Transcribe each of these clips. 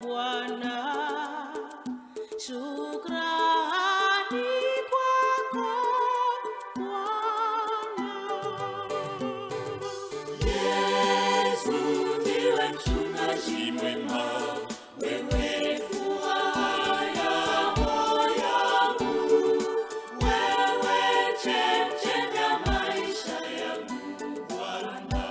Bwana, shukrani kwako Bwana. Yesu ndiwe mchungaji mwema, wewe furaha ya moyo wangu, wewe chemchemi ya maisha yangu Bwana.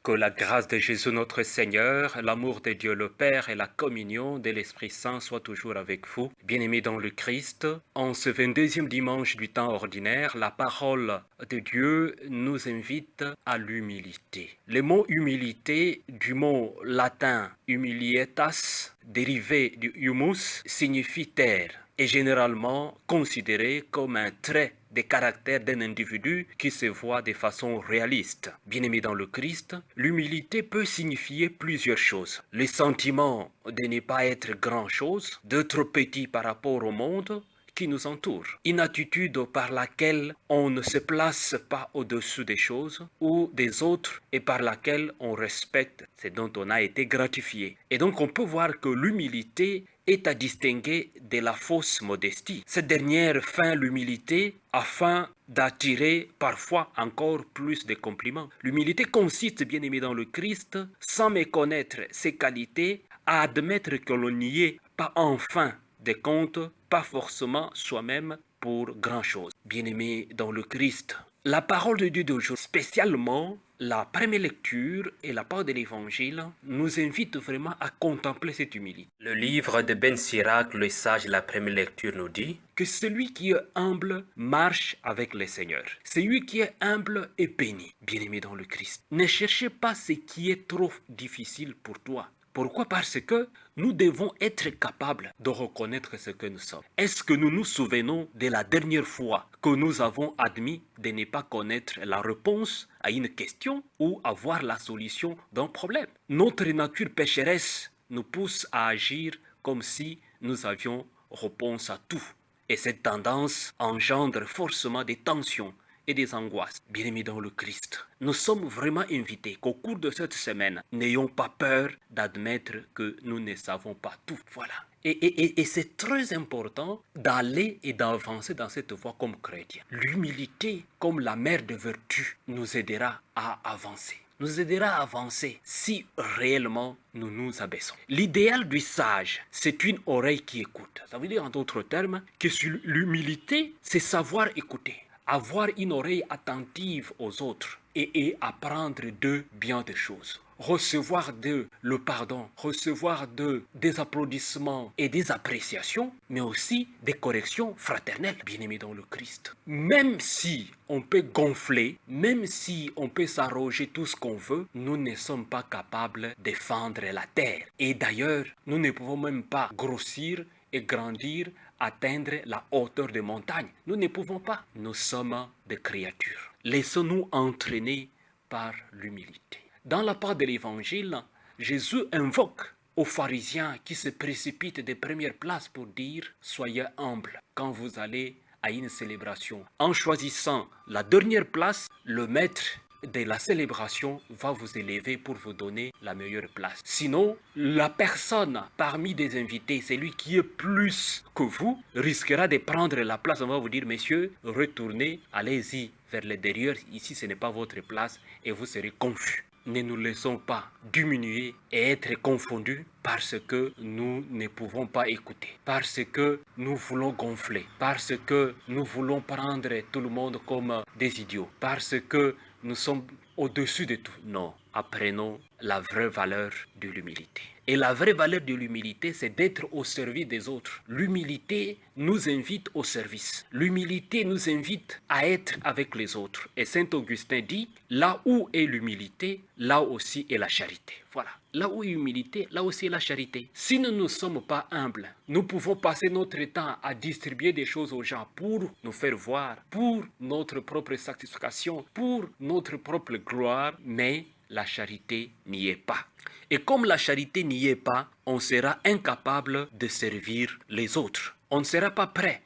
Que la grâce de Jésus notre Seigneur, l'amour de Dieu le Père et la communion de l'Esprit Saint soient toujours avec vous. Bien-aimés dans le Christ, en ce 22e dimanche du temps ordinaire, la parole de Dieu nous invite à l'humilité. Le mot humilité, du mot latin humilietas, dérivé du humus, signifie terre, est généralement considéré comme un trait de caractère d'un individu qui se voit de façon réaliste. Bien-aimé dans le Christ, l'humilité peut signifier plusieurs choses. Le sentiment de ne pas être grand-chose, d'être petit par rapport au monde qui nous entoure. Une attitude par laquelle on ne se place pas au-dessus des choses ou des autres et par laquelle on respecte ce dont on a été gratifié. Et donc on peut voir que l'humilité est à distinguer de la fausse modestie. Cette dernière feint l'humilité afin d'attirer parfois encore plus de compliments. L'humilité consiste, bien aimé dans le Christ, sans méconnaître ses qualités, à admettre que l'on n'y est pas en fin de compte, pas forcément soi-même pour grand-chose. Bien-aimé dans le Christ, la parole de Dieu d'aujourd'hui, spécialement la première lecture et la part de l'Évangile, nous invite vraiment à contempler cette humilité. Le livre de Ben Sirach, le sage, la première lecture nous dit que celui qui est humble marche avec le Seigneur. Celui qui est humble est béni. Bien-aimé dans le Christ, ne cherchez pas ce qui est trop difficile pour toi. Pourquoi? Parce que nous devons être capables de reconnaître ce que nous sommes. Est-ce que nous nous souvenons de la dernière fois que nous avons admis de ne pas connaître la réponse à une question ou avoir la solution d'un problème? Notre nature pécheresse nous pousse à agir comme si nous avions réponse à tout. Et cette tendance engendre forcément des tensions et des angoisses. Bien-aimés dans le Christ, nous sommes vraiment invités qu'au cours de cette semaine, n'ayons pas peur d'admettre que nous ne savons pas tout. Voilà. Et c'est très important d'aller et d'avancer dans cette voie comme chrétien. L'humilité, comme la mère de vertu, nous aidera à avancer. Nous aidera à avancer si réellement nous nous abaissons. L'idéal du sage, c'est une oreille qui écoute. Ça veut dire en d'autres termes que l'humilité, c'est savoir écouter. Avoir une oreille attentive aux autres et apprendre d'eux bien des choses. Recevoir d'eux le pardon, recevoir d'eux des applaudissements et des appréciations, mais aussi des corrections fraternelles, bien-aimés dans le Christ. Même si on peut gonfler, même si on peut s'arroger tout ce qu'on veut, nous ne sommes pas capables de fendre la terre. Et d'ailleurs, nous ne pouvons même pas grossir et grandir, atteindre la hauteur des montagnes. Nous ne pouvons pas. Nous sommes des créatures. Laissons-nous entraîner par l'humilité. Dans la part de l'Évangile, Jésus invoque aux pharisiens qui se précipitent des premières places pour dire « Soyez humbles quand vous allez à une célébration ». En choisissant la dernière place, le maître de la célébration va vous élever pour vous donner la meilleure place. Sinon, la personne parmi des invités, celui qui est plus que vous, risquera de prendre la place. On va vous dire, messieurs, retournez, allez-y vers le derrière. Ici, ce n'est pas votre place et vous serez confus. Ne nous laissons pas diminuer et être confondus parce que nous ne pouvons pas écouter, parce que nous voulons gonfler, parce que nous voulons prendre tout le monde comme des idiots, parce que nous sommes au-dessus de tout. Non, apprenons la vraie valeur de l'humilité. Et la vraie valeur de l'humilité, c'est d'être au service des autres. L'humilité nous invite au service. L'humilité nous invite à être avec les autres. Et Saint Augustin dit, là où est l'humilité, là aussi est la charité. Voilà. Là où est l'humilité, là aussi est la charité. Si nous ne sommes pas humbles, nous pouvons passer notre temps à distribuer des choses aux gens pour nous faire voir, pour notre propre satisfaction, pour notre propre gloire, mais la charité n'y est pas. Et comme la charité n'y est pas, on sera incapable de servir les autres. On ne sera pas prêt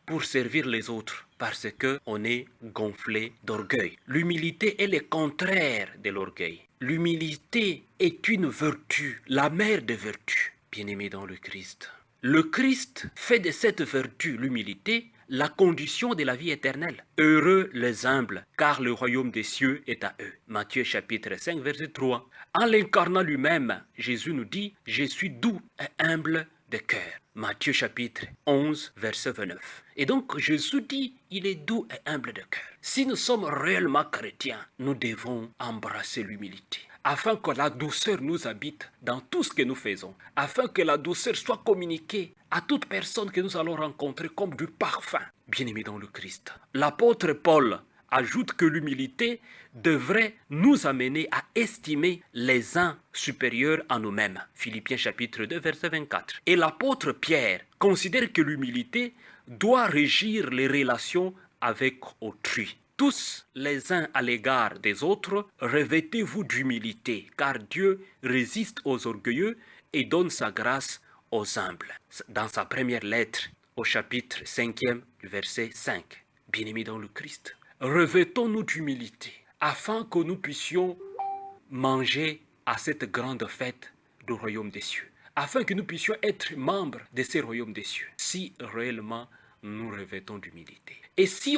pour servir les autres parce qu'on est gonflé d'orgueil. L'humilité est le contraire de l'orgueil. L'humilité est une vertu, la mère des vertus, bien-aimés dans le Christ. Le Christ fait de cette vertu, l'humilité, la condition de la vie éternelle. Heureux les humbles, car le royaume des cieux est à eux. Matthieu chapitre 5, verset 3. En l'incarnant lui-même, Jésus nous dit « Je suis doux et humble de cœur ». Matthieu chapitre 11, verset 29. Et donc Jésus dit « Il est doux et humble de cœur ». Si nous sommes réellement chrétiens, nous devons embrasser l'humilité, afin que la douceur nous habite dans tout ce que nous faisons, afin que la douceur soit communiquée à toute personne que nous allons rencontrer comme du parfum, bien-aimé dans le Christ. L'apôtre Paul ajoute que l'humilité devrait nous amener à estimer les uns supérieurs à nous-mêmes. Philippiens chapitre 2, verset 24. Et l'apôtre Pierre considère que l'humilité doit régir les relations avec autrui. Tous les uns à l'égard des autres, revêtez-vous d'humilité, car Dieu résiste aux orgueilleux et donne sa grâce aux humbles. Dans sa première lettre, au chapitre 5e, du verset 5. Bien-aimés dans le Christ, revêtons-nous d'humilité, afin que nous puissions manger à cette grande fête du royaume des cieux, afin que nous puissions être membres de ce royaume des cieux, si réellement nous revêtons d'humilité. Et si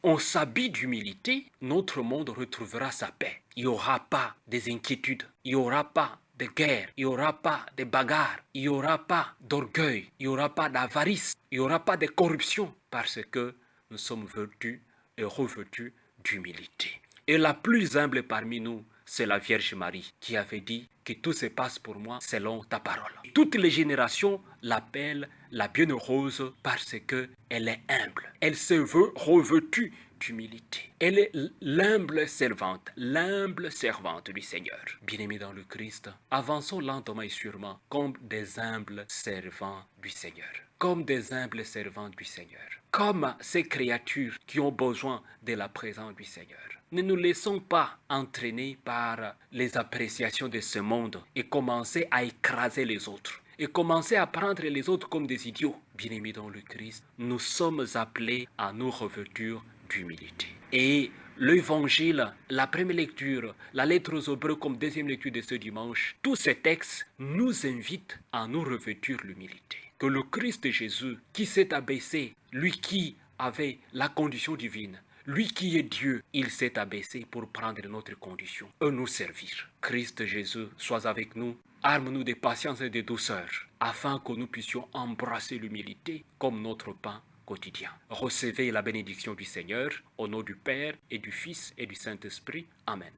on s'habille d'humilité, notre monde retrouvera sa paix. Il n'y aura pas des inquiétudes, il n'y aura pas de guerre, il n'y aura pas de bagarres, il n'y aura pas d'orgueil, il n'y aura pas d'avarice, il n'y aura pas de corruption, parce que nous sommes vêtus et revêtus d'humilité. Et la plus humble parmi nous, c'est la Vierge Marie qui avait dit que tout se passe pour moi selon ta parole. Toutes les générations l'appellent la bienheureuse parce qu'elle est humble. Elle se veut revêtue d'humilité. Elle est l'humble servante du Seigneur. Bien-aimés dans le Christ, avançons lentement et sûrement comme des humbles servants du Seigneur. Comme des humbles servants du Seigneur. Comme ces créatures qui ont besoin de la présence du Seigneur. Ne nous laissons pas entraîner par les appréciations de ce monde et commencer à écraser les autres. Et commencer à prendre les autres comme des idiots. Bien-aimés dans le Christ, nous sommes appelés à nous revêtir d'humilité. Et l'évangile, la première lecture, la lettre aux Hébreux comme deuxième lecture de ce dimanche, tous ces textes nous invitent à nous revêtir l'humilité. Que le Christ Jésus, qui s'est abaissé, lui qui avait la condition divine, lui qui est Dieu, il s'est abaissé pour prendre notre condition et nous servir. Christ Jésus, sois avec nous, arme-nous de patience et de douceur, afin que nous puissions embrasser l'humilité comme notre pain quotidien. Recevez la bénédiction du Seigneur, au nom du Père et du Fils et du Saint-Esprit. Amen.